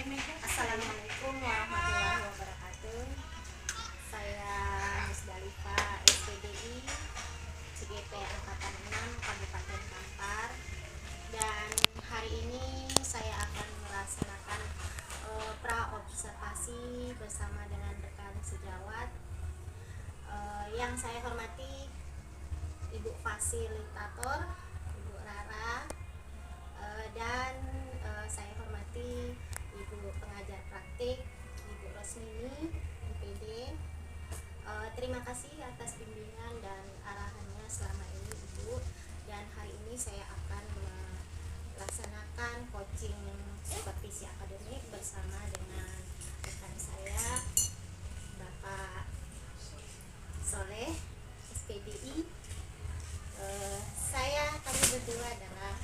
Assalamualaikum warahmatullahi wabarakatuh. Saya Musdalifah SPDI CGP Angkatan 6 Kabupaten Kampar. Dan hari ini saya akan melaksanakan pra-observasi bersama dengan rekan sejawat. Yang saya hormati Ibu Fasilitator, Ibu Rara, dan saya hormati Ibu pengajar praktik, Ibu Rosmini, IPD. Terima kasih atas bimbingan dan arahannya selama ini, Ibu. Dan hari ini saya akan melaksanakan coaching supervisi akademik bersama dengan rekan saya, Bapak Soleh, SPDI. Kami berdua adalah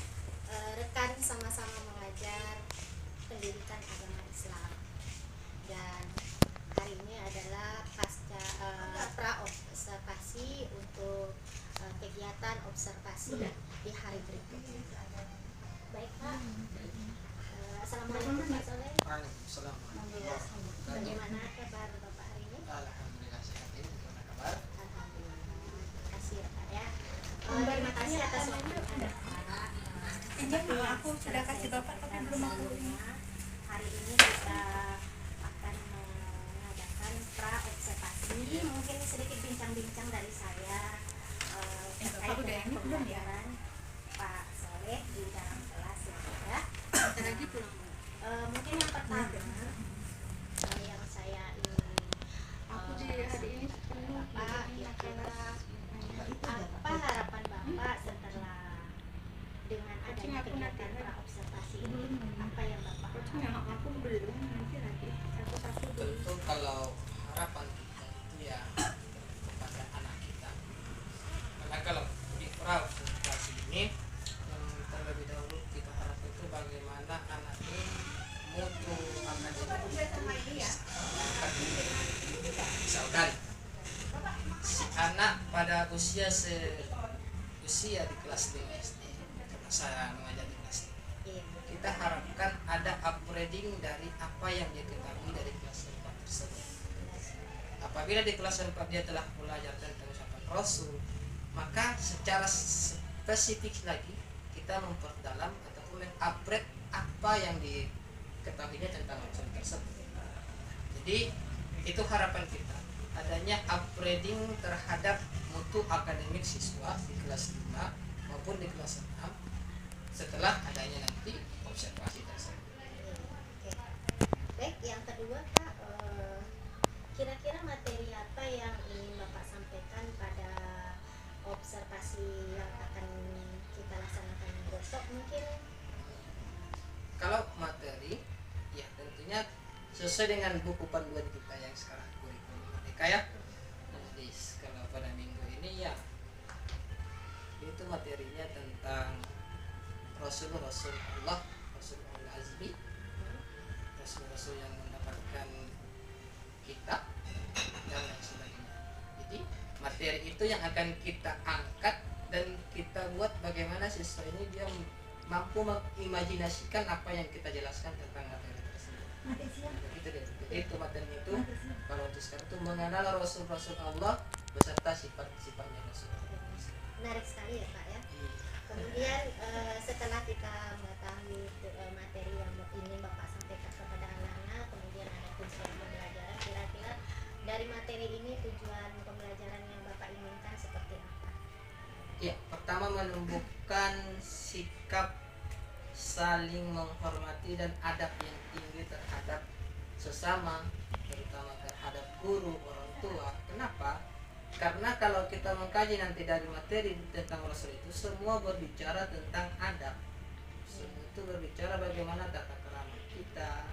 rekan sama-sama mengajar pendidikan agama Islam, dan hari ini adalah pasca pra-observasi untuk kegiatan observasi di hari berikutnya. Baik Pak. Assalamualaikum Pak Soleh. Waalaikumsalam. Bagaimana kabar Bapak hari ini? Alhamdulillah sehat. Ini gimana kabar? Alhamdulillah. Terima kasih ya Pak ya. Terima kasih atas waktunya Bapak. Aku sudah kasih Bapak tapi belum aku. Hari ini kita akan mengadakan pra-observasi. Mungkin sedikit bincang-bincang dari saya terkait dengan pembelajaran Pak Soleh di dalam kelas ya. Mungkin yang pertama yang saya ingin Bapak kira-kira apa harapan Bapak setelah dengan adanya kegiatan pra-observasi ini? Apa yang Bapak Tentu kalau harapan kita itu ya kepada anak kita. Karena kalau di observasi ini yang terlebih dahulu kita harapkan itu bagaimana anak ini mutu akademik. Misalkan si anak pada usia di kelas 5 SD, karena saya mengajar di kelas 5, kita harapkan ada upgrading dari apa yang dia ketahui dari kelas 4 tersebut. Apabila di kelas 4 dia telah belajar tentang ucapan Rasul, maka secara spesifik lagi kita memperdalam ataupun mengupgrade apa yang diketahuinya tentang Rasul tersebut. Jadi itu harapan kita, adanya upgrading terhadap mutu akademik siswa di kelas 5 maupun di kelas 6 setelah adanya nanti observasi tersebut. Baik, yang kedua Pak, kira-kira materi apa yang ingin Bapak sampaikan pada observasi yang akan kita laksanakan besok mungkin? Kalau materi, ya tentunya sesuai dengan buku panduan kita yang sekarang kurikulum Merdeka ya. Jadi kalau pada minggu ini ya itu materinya tentang Rasul Allah, Rasul Azmi, Rasul yang mendapatkan kitab dan lain sebagainya. Jadi materi itu yang akan kita angkat dan kita buat bagaimana siswa ini dia mampu mengimajinasikan apa yang kita jelaskan tentang materi tersebut. Itu materinya itu kalau untuk sekarang itu mengenal Rasul Allah beserta sifat-sifatnya Rasul. Menarik sekali ya Pak ya. Kemudian setelah kita mengetahui materi yang ingin Bapak sampaikan kepada anak-anak, kemudian ada tujuan pembelajaran, kira-kira dari materi ini tujuan pembelajaran yang Bapak inginkan seperti apa? Ya, pertama menumbuhkan sikap saling menghormati dan adab yang tinggi terhadap sesama, terutama terhadap guru, orang tua. Kenapa? Karena kalau kita mengkaji nanti dari materi tentang Rasul itu semua berbicara tentang adab. Semua itu berbicara bagaimana tata krama kita.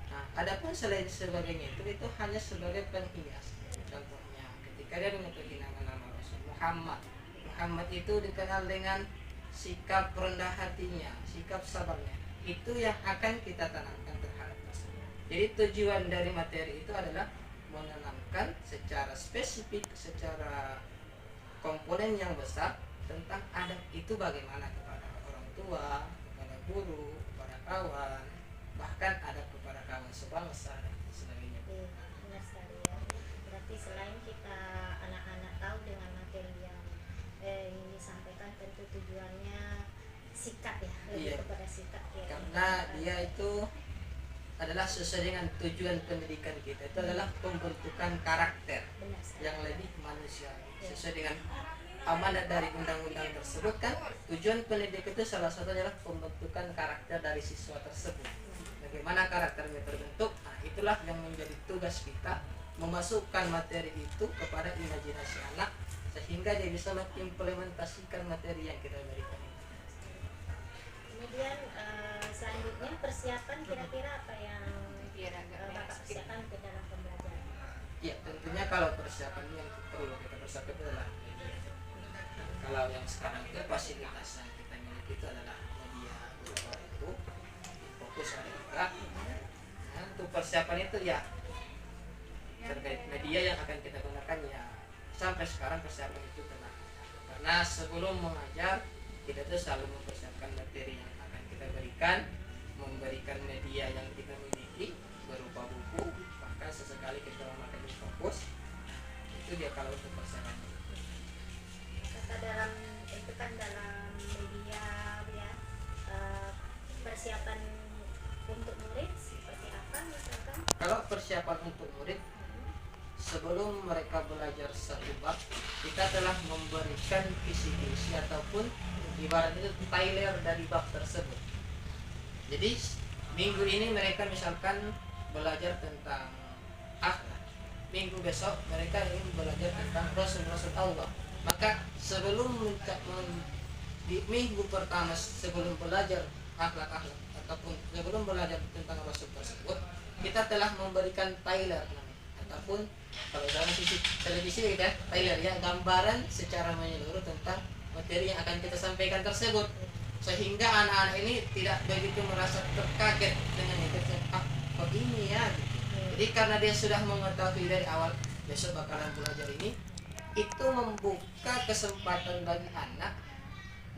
Nah, adapun selain sebagainya itu hanya sebagai penghias. Contohnya ketika dia menyebut nama Rasul Muhammad itu dikenal dengan sikap rendah hatinya, sikap sabarnya. Itu yang akan kita tanamkan terhadap Rasul. Jadi tujuan dari materi itu adalah menanamkan secara spesifik, secara komponen yang besar tentang adab itu bagaimana kepada orang tua, kepada guru, kepada kawan, bahkan adab kepada kawan itu adalah sesuai dengan tujuan pendidikan kita, itu adalah pembentukan karakter Benar sekali. yang lebih manusiawi sesuai dengan amanat dari undang-undang tersebut kan. Tujuan pendidikan itu salah satu adalah pembentukan karakter dari siswa tersebut. Bagaimana karakternya terbentuk, nah itulah yang menjadi tugas kita, memasukkan materi itu kepada imajinasi anak sehingga dia bisa mengimplementasikan materi yang kita berikan. Kemudian selanjutnya persiapan kira-kira apa yang Bapak persiapan ke dalam pembelajaran? Ya tentunya kalau persiapan yang perlu kita persiapkan itu adalah media. Kalau yang sekarang itu fasilitas yang kita miliki itu adalah media itu fokus ada juga. Nah, untuk persiapan itu ya terkait media yang akan kita gunakan ya sampai sekarang persiapan itu tenang. Karena sebelum mengajar kita tuh selalu mempersiapkan materi yang akan kita berikan, memberikan media yang kita miliki berupa buku, bahkan sesekali kita memakai fokus. Itu dia kalau untuk persiapan. Kata dalam itu kan dalam media ya, persiapan untuk murid seperti apa misalkan? Kalau persiapan untuk murid sebelum mereka belajar satu bab, kita telah memberikan kisi-kisi ataupun ibarat itu trailer dari bab tersebut. Jadi minggu ini mereka misalkan belajar tentang akhlak, minggu besok mereka ingin belajar tentang Rasul-Rasul Allah. Maka sebelum di minggu pertama sebelum belajar akhlak-akhlak ataupun sebelum belajar tentang Rasul tersebut, kita telah memberikan trailer ataupun kalau dalam sisi televisi gitu ya, trailer ya, gambaran secara menyeluruh tentang materi yang akan kita sampaikan tersebut, sehingga anak-anak ini tidak begitu merasa terkaget dengan itu. Kok ini ya gitu. Jadi karena dia sudah mengetahui dari awal besok bakalan belajar ini, itu membuka kesempatan bagi anak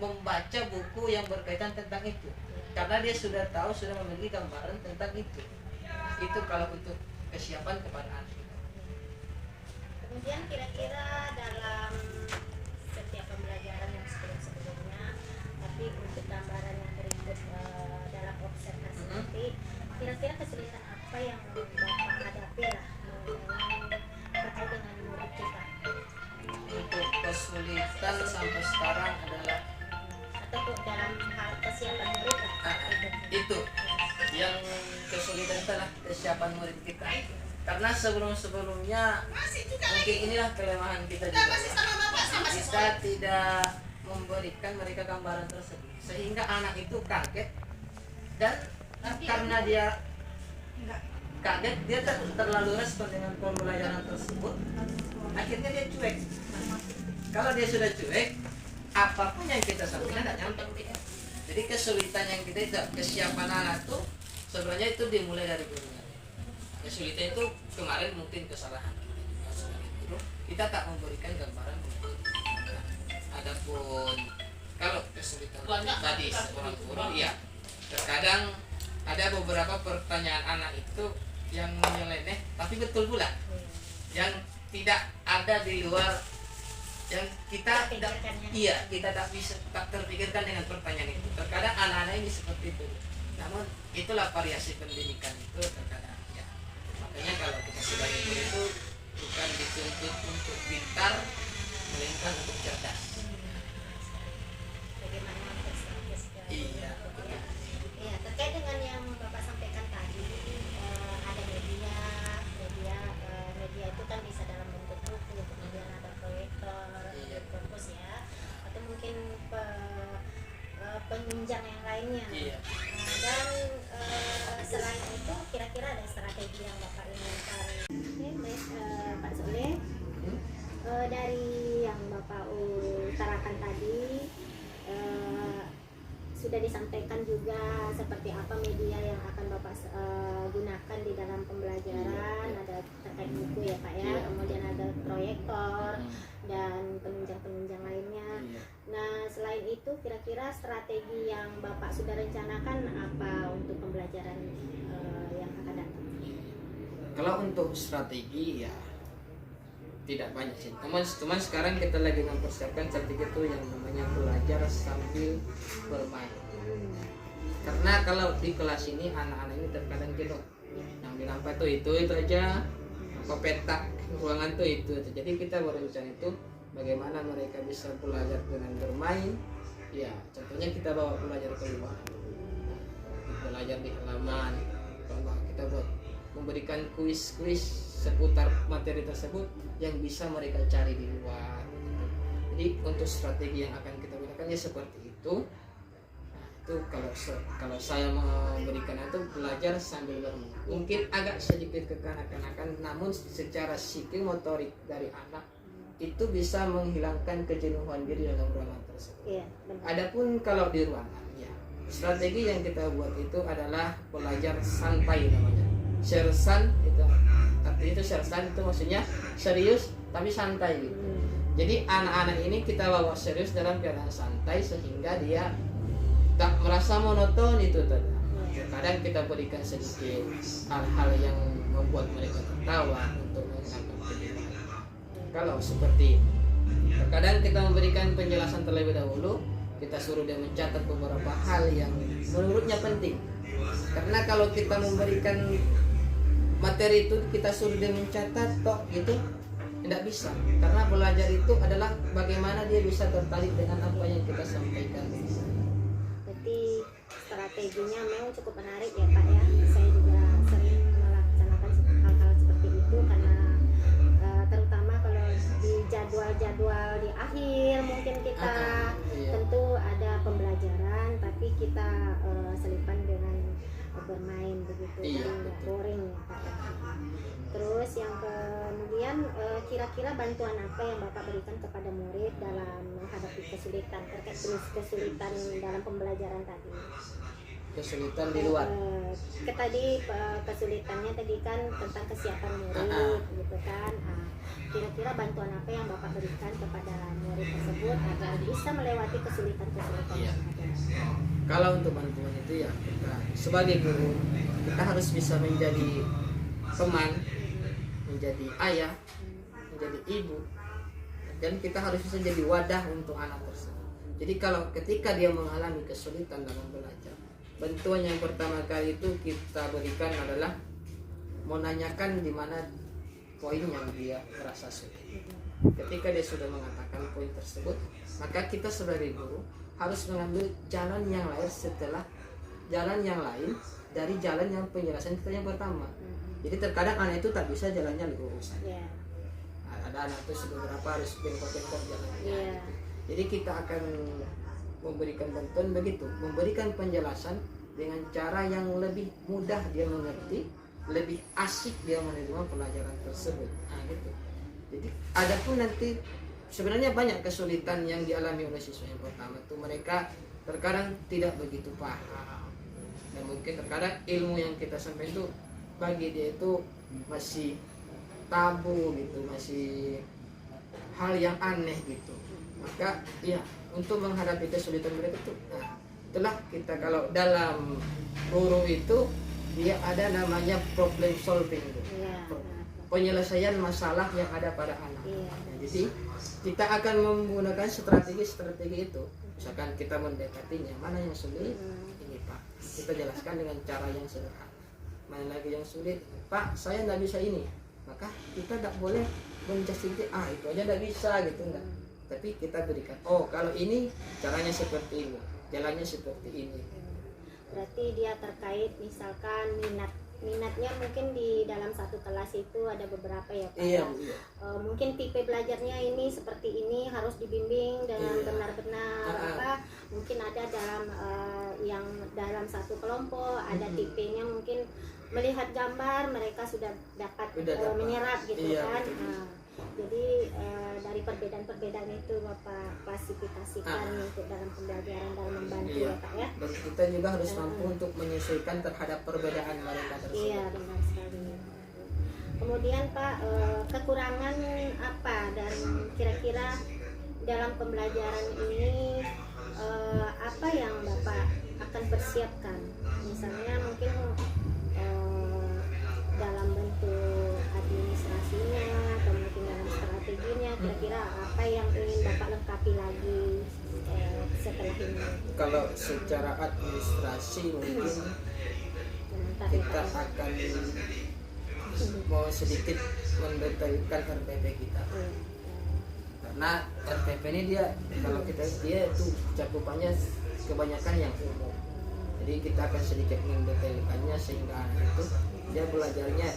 membaca buku yang berkaitan tentang itu, karena dia sudah tahu, sudah memiliki gambaran tentang itu. Itu kalau untuk kesiapan kepada anak. Kemudian kira-kira dalam setiap pembelajaran yang sebelum-sebelumnya, tapi untuk gambaran yang berikut dalam observasi nanti, kira-kira kesulitan apa yang Bapak hadapi lah terkait dengan murid kita? Untuk kesulitan sampai sekarang adalah Atau dalam hal kesiapan murid lah? itu yang kesulitan adalah kesiapan murid kita. Karena sebelum-sebelumnya mungkin inilah kelemahan kita juga. Kita tidak memberikan mereka gambaran tersebut, sehingga anak itu kaget, dan karena dia kaget, dia terlalu respon dengan pembelajaran tersebut, akhirnya dia cuek. Kalau dia sudah cuek, apapun yang kita sampaikan tidak nyampe. Jadi kesulitan yang kita itu, kesiapan anak tuh sebenarnya itu dimulai dari gurunya. Kesulitan itu kemarin mungkin kesalahan guru, kita tak memberikan gambaran. Adapun kalau kesulitan tadi seorang guru, ya terkadang ada beberapa pertanyaan anak itu yang menyeleneh, tapi betul pula yang tidak ada di luar, yang kita tidak, iya kita tak bisa tak terpikirkan dengan pertanyaan itu. Terkadang anak-anak ini seperti itu. Namun itulah variasi pendidikan itu terkadang. Makanya kalau kita sebagai guru itu bukan dituntut untuk pintar, melainkan untuk cerdas. Bagaimana mempersiapkan? Iya. Iya, terkait dengan yang Bapak sampaikan tadi, ada media itu kan bisa dalam bentuk buku, kemudian ada proyektor, fokus ya, atau mungkin penunjang yang lainnya. Iya. Dan selain itu kira-kira ada strategi yang Bapak inginkan. Oke, baik Pak Soleh, dari yang Bapak utarakan tadi sudah disampaikan juga seperti apa media yang akan Bapak gunakan di dalam pembelajaran. Ada terkait buku ya Pak ya, kemudian ada proyektor dan penunjang-penunjang lainnya. Nah, selain itu kira-kira strategi yang Bapak sudah rencanakan apa untuk pembelajaran yang akan datang? Kalau untuk strategi ya tidak banyak sih. Cuman sekarang kita lagi mempersiapkan strategi itu yang namanya belajar sambil bermain. Karena kalau di kelas ini anak-anak ini terkadang jenuh. Yang dilampah tuh itu aja, apa petak ruangan tuh itu aja. Jadi kita berencana itu bagaimana mereka bisa belajar dengan bermain. Ya, contohnya kita bawa belajar keluar, belajar di halaman. Kalau kita buat memberikan kuis-kuis seputar materi tersebut yang bisa mereka cari di luar. Jadi untuk strategi yang akan kita gunakan ya seperti itu. Nah, itu kalau saya memberikan itu belajar sambil bermain. Mungkin agak sedikit kekanak-kanakan, namun secara psikomotorik dari anak itu bisa menghilangkan kejenuhan diri dalam ruangan tersebut. Iya, benar. Adapun kalau di ruangan, ya strategi yang kita buat itu adalah belajar santai namanya. Sersan itu artinya itu sersan itu maksudnya serius tapi santai gitu. Jadi anak-anak ini kita bawa serius dalam keadaan santai sehingga dia tak merasa monoton itu tadi. Kadang kita berikan sedikit hal-hal yang membuat mereka tertawa untuk menghilangkan kejenuhan. Kalau seperti terkadang kita memberikan penjelasan terlebih dahulu, kita suruh dia mencatat beberapa hal yang menurutnya penting. Karena kalau kita memberikan materi itu kita suruh dia mencatat tok gitu, tidak bisa. Karena belajar itu adalah bagaimana dia bisa tertarik dengan apa yang kita sampaikan. Berarti strateginya memang cukup menarik ya Pak ya. Saya juga sering melaksanakan hal-hal seperti itu karena terutama kalau di jadwal-jadwal di akhir mungkin kita tentu ada pembelajaran tapi kita selipan dengan bermain begitu, jadi nggak boring ya Pak ya. Terus yang kemudian kira-kira bantuan apa yang Bapak berikan kepada murid dalam menghadapi kesulitan terkait kesulitan dalam pembelajaran tadi? Kesulitan di luar. Kesulitannya tadi kan tentang kesiapan murid gitu kan. Kira-kira bantuan apa yang Bapak berikan kepada murid tersebut agar bisa melewati kesulitan-kesulitan yang ada? Kalau untuk bantuan itu ya kita sebagai guru kita harus bisa menjadi teman, menjadi ayah, menjadi ibu, dan kita harus bisa jadi wadah untuk anak tersebut. Jadi kalau ketika dia mengalami kesulitan dalam belajar, bantuan yang pertama kali itu kita berikan adalah menanyakan di mana poin yang dia merasa sulit. Ketika dia sudah mengatakan poin tersebut, maka kita sebagai guru harus mengambil jalan yang lain setelah jalan yang lain dari jalan yang penjelasan kita yang pertama. Jadi terkadang anak itu tak bisa jalannya lurus. Ada anak itu beberapa harus bengkok-bengkok jalannya. Gitu. Jadi kita akan memberikan bantuan begitu, memberikan penjelasan dengan cara yang lebih mudah dia mengerti, lebih asik dia menerima pelajaran tersebut. Nah, gitu. Jadi adapun nanti sebenarnya banyak kesulitan yang dialami oleh siswa yang pertama itu mereka terkadang tidak begitu paham dan mungkin terkadang ilmu yang kita sampaikan itu bagi dia itu masih tabu gitu, masih hal yang aneh gitu. Maka ya untuk menghadapi kesulitan mereka itu, nah itulah kita kalau dalam guru itu dia ada namanya problem solving gitu. Penyelesaian masalah yang ada pada anak. Nah, jadi kita akan menggunakan strategi itu. Misalkan kita mendekatinya, mana yang sulit, ini Pak, kita jelaskan dengan cara yang sederhana. Mana lagi yang sulit, Pak, saya nggak bisa ini, maka kita tidak boleh menjustify, itu aja nggak bisa gitu enggak. Tapi kita berikan, oh kalau ini caranya seperti ini, jalannya seperti ini. Berarti dia terkait misalkan minatnya mungkin di dalam satu kelas itu ada beberapa ya Pak. Iya. Mungkin tipe belajarnya ini seperti ini harus dibimbing dengan benar-benar mungkin ada dalam yang dalam satu kelompok ada tipenya mungkin melihat gambar mereka sudah dapat menyerap gitu kan. Jadi dari perbedaan-perbedaan itu Bapak klasifikasikan untuk dalam pembelajaran dalam membantu ya Pak ya. Dan kita juga harus mampu untuk menyesuaikan terhadap perbedaan mereka tersebut. Iya benar sekali. Kemudian Pak kekurangan apa dan kira-kira dalam pembelajaran ini apa yang Bapak akan persiapkan? Misalnya mungkin dalam bentuk administrasinya atau mungkin dalam strateginya, kira-kira apa yang ingin Bapak lengkapi lagi setelah ini Kalau secara administrasi mungkin komentar ya kita Pak ya? akan mau sedikit mendetailkan RPP kita, karena RPP ini dia kalau dia itu cakupannya kebanyakan yang umum, jadi kita akan sedikit mendetailkannya sehingga anak itu dia belajarnya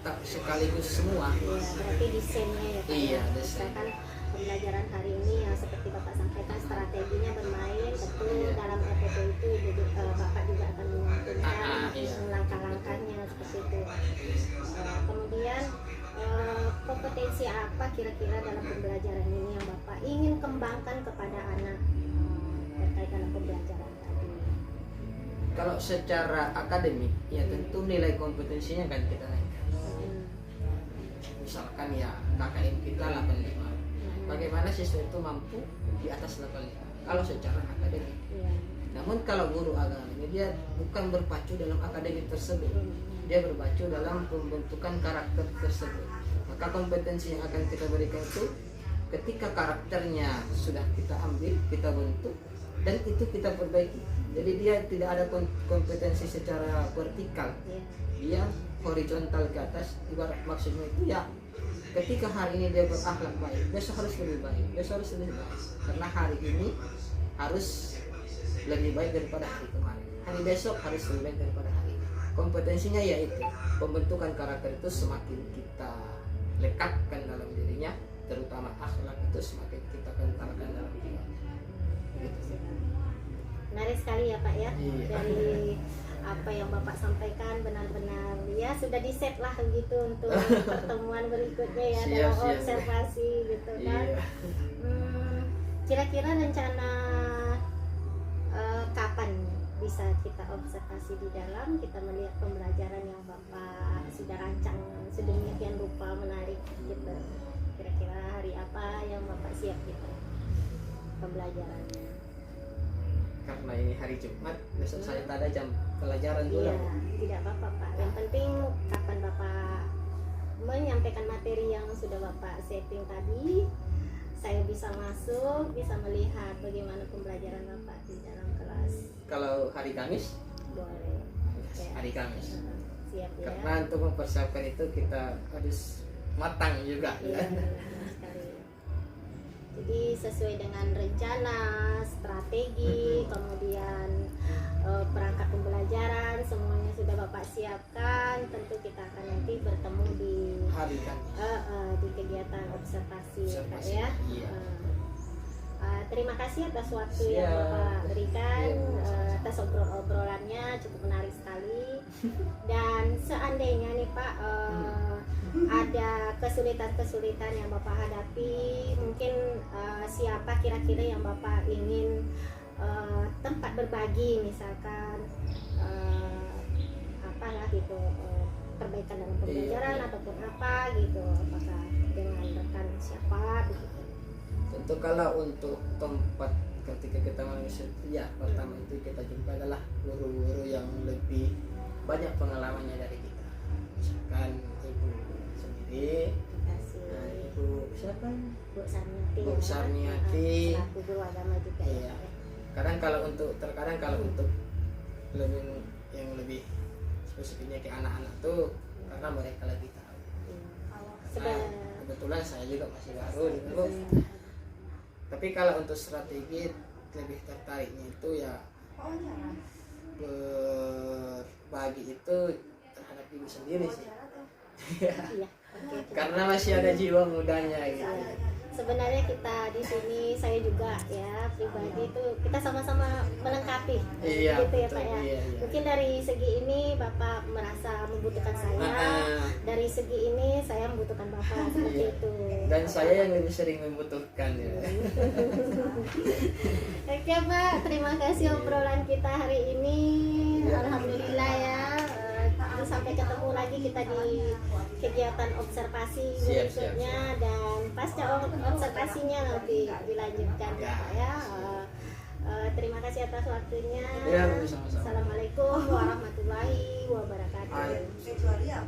tak sekaligus semua. Iya, berarti desainnya ya Pak Iya, ya. desain. Misalkan pembelajaran hari ini yang seperti Bapak sampaikan strateginya bermain, betul dalam RPP itu jadi Bapak juga akan menyantumkan iya. langkah-langkahnya seperti itu. Kemudian kompetensi apa kira-kira dalam pembelajaran ini yang Bapak ingin kembangkan kepada anak terkait dalam pembelajaran tadi? Kalau secara akademik ya tentu nilai kompetensinya kan kita naikkan. Misalkan ya KKM kita 85, bagaimana siswa itu mampu di atas 85 kalau secara akademik. Iya. Namun kalau guru agama ini dia bukan berpacu dalam akademik tersebut, dia berpacu dalam pembentukan karakter tersebut. Maka kompetensi yang akan kita berikan itu ketika karakternya sudah kita ambil, kita bentuk, dan itu kita perbaiki. Jadi dia tidak ada kompetensi secara vertikal, Iya. dia horizontal ke atas. Ibarat maksudnya itu ya ketika hari ini dia berakhlak baik, besok harus lebih baik, besok harus lebih baik, karena hari ini harus lebih baik daripada hari kemarin, hari besok harus lebih baik daripada hari ini. Kompetensinya yaitu pembentukan karakter itu semakin kita lekatkan dalam dirinya, terutama akhlak itu semakin kita kentalkan dalam jiwa. Gitu. Menarik sekali ya Pak ya. Iya. Dari apa yang Bapak sampaikan benar-benar ya sudah di set lah gitu untuk pertemuan berikutnya ya, Siap, dalam siap. observasi gitu kan. Iya. Kira-kira rencana kapan bisa kita observasi di dalam, kita melihat pembelajaran yang Bapak sudah rancang sedemikian rupa menarik gitu. Kira-kira hari apa yang Bapak siap gitu pembelajarannya? Karena ini hari Jumat, besok saya tak ada jam pelajaran Iya, dulu. tidak apa-apa Pak. Yang penting kapan Bapak menyampaikan materi yang sudah Bapak setting tadi, saya bisa masuk, bisa melihat bagaimana pembelajaran Bapak di dalam kelas. Kalau hari Kamis, Boleh. Oke. hari Kamis. Siap ya. Karena untuk mempersiapkan itu kita harus matang juga. Iya, Ya. benar sekali. Jadi sesuai dengan rencana, strategi, kemudian perangkat pembelajaran semuanya sudah Bapak siapkan. Tentu kita akan nanti bertemu di Hari Kamis. di kegiatan observasi ya, Pak Observasi, ya. iya. Terima kasih atas waktu yang Siap. Bapak berikan, Iya, atas obrolannya cukup menarik sekali. Dan seandainya nih Pak ada kesulitan-kesulitan yang Bapak hadapi, mungkin siapa kira-kira yang Bapak ingin tempat berbagi, misalkan apalah gitu, perbaikan dalam pembelajaran Iya. ataupun apa gitu, apakah dengan rekan siapa begitu? Tentu kalau untuk tempat ketika kita manusia ya pertama itu kita jumpa adalah guru-guru yang lebih banyak pengalamannya dari kita. Misalkan ibu sendiri, Terima kasih. ibu siapa? Bu Sarmiati. Bu Sarmiati. Selaku guru agama juga Iya. ya. Terkadang kalau untuk lebih yang lebih spesifiknya ke anak-anak tuh karena mereka lebih tahu. Karena kebetulan saya juga masih baru dulu. Tapi kalau untuk strategi lebih tertariknya itu ya berbagi itu terhadap diri sendiri sih. Iya. Oke. Karena masih ada jiwa mudanya gitu. Sebenarnya kita di sini, saya juga ya pribadi itu kita sama-sama melengkapi, Iya, gitu ya betul, Pak ya. iya. Mungkin dari segi ini Bapak merasa membutuhkan saya, Nah, dari segi ini saya membutuhkan Bapak seperti Iya. itu. dan saya yang lebih sering membutuhkan ya. Oke Pak, terima kasih obrolan kita hari ini. Iya. Alhamdulillah ya. Sampai ketemu lagi kita di kegiatan observasi Siap, berikutnya, dan pasca observasinya nanti dilanjutkan ya Pak ya. Terima kasih atas waktunya. Ya, sama-sama. Assalamualaikum warahmatullahi wabarakatuh. Waalaikumsalam.